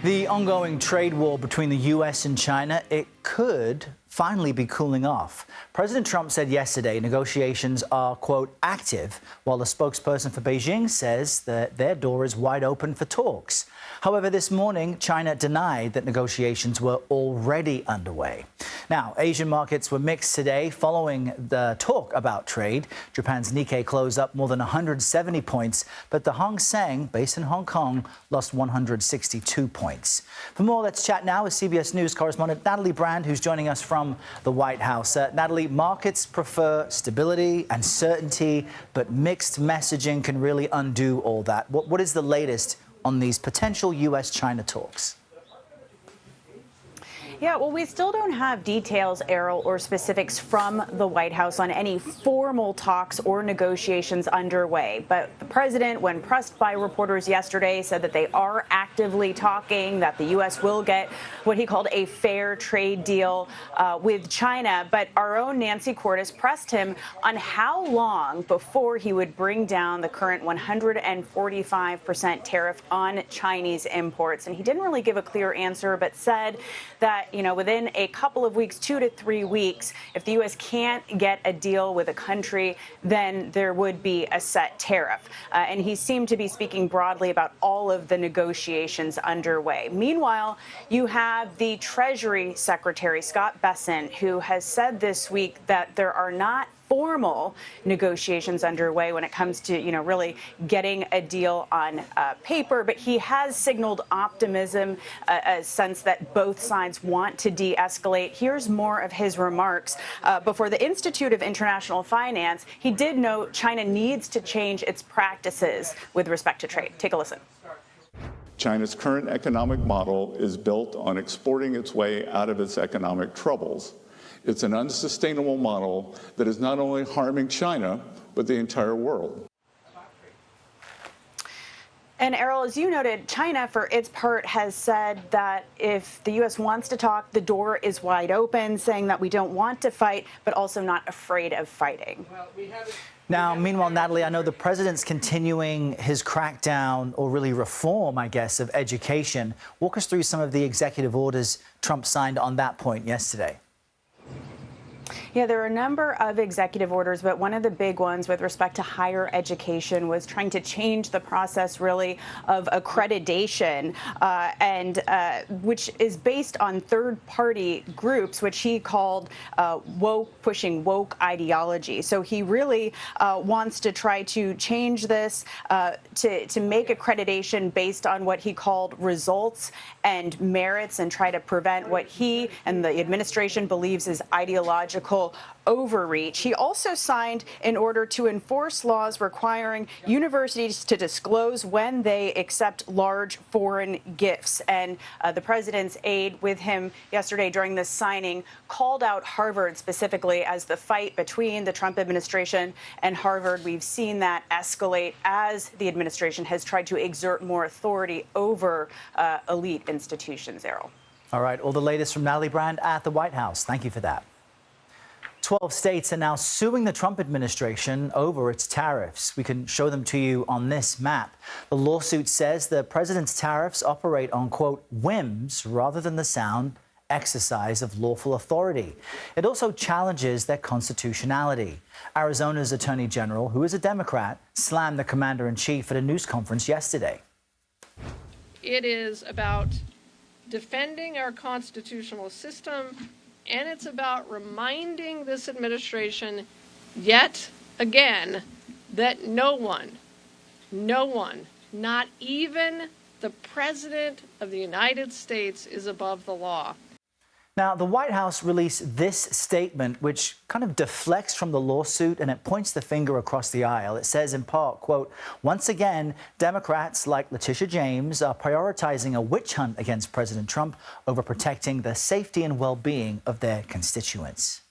The ongoing trade war between the U.S. and China, it could finally be cooling off. President Trump said yesterday negotiations are, quote, active, while the spokesperson for Beijing says that their door is wide open for talks. However, this morning, China denied that negotiations were already underway. Now, Asian markets were mixed today following the talk about trade. Japan's Nikkei closed up more than 170 points, but the Hang Seng, based in Hong Kong, lost 162 points. For more, let's chat now with CBS News correspondent Natalie Brand, who's joining us from the White House. Natalie, markets prefer stability and certainty, but mixed messaging can really undo all that. What is the latest on these potential U.S.-China talks? Yeah, well, we still don't have details, Errol, or specifics from the White House on any formal talks or negotiations underway. But the president, when pressed by reporters yesterday, said that they are actively talking, that the U.S. will get what he called a fair trade deal with China. But our own Nancy Cordes pressed him on how long before he would bring down the current 145% tariff on Chinese imports. And he didn't really give a clear answer, but said that within a couple of weeks, 2 to 3 weeks, if the U.S. can't get a deal with a country, then there would be a set tariff. And he seemed to be speaking broadly about all of the negotiations underway. Meanwhile, you have the Treasury Secretary, Scott Bessent, who has said this week that there are not formal negotiations underway when it comes to, really getting a deal on paper. But he has signaled optimism, a sense that both sides want to de-escalate. Here's more of his remarks. Before the Institute of International Finance, he did note China needs to change its practices with respect to trade. Take a listen. China's current economic model is built on exporting its way out of its economic troubles. It's an unsustainable model that is not only harming China, but the entire world. And Errol, as you noted, China, for its part, has said that if the U.S. wants to talk, the door is wide open, saying that we don't want to fight, but also not afraid of fighting. Now, meanwhile, Natalie, I know the president's continuing his crackdown, or really reform, I guess, of education. Walk us through some of the executive orders Trump signed on that point yesterday. Yeah, there are a number of executive orders, but one of the big ones with respect to higher education was trying to change the process, really, of accreditation, which is based on third-party groups, which he called pushing woke ideology. So he really wants to try to change this to make accreditation based on what he called results and merits, and try to prevent what he and the administration believes is ideological overreach. He also signed an order to enforce laws requiring universities to disclose when they accept large foreign gifts. And the president's aide with him yesterday during this signing called out Harvard specifically as the fight between the Trump administration and Harvard. We've seen that escalate as the administration has tried to exert more authority over elite institutions, Errol. All right, all the latest from Natalie Brand at the White House. Thank you for that. 12 states are now suing the Trump administration over its tariffs. We can show them to you on this map. The lawsuit says the president's tariffs operate on, quote, whims rather than the sound exercise of lawful authority. It also challenges their constitutionality. Arizona's Attorney General, who is a Democrat, slammed the commander-in-chief at a news conference yesterday. It is about defending our constitutional system, and it's about reminding this administration yet again that no one, not even the President of the United States, is above the law. Now, the White House released this statement, which kind of deflects from the lawsuit, and it points the finger across the aisle. It says in part, quote, once again, Democrats like Letitia James are prioritizing a witch hunt against President Trump over protecting the safety and well-being of their constituents.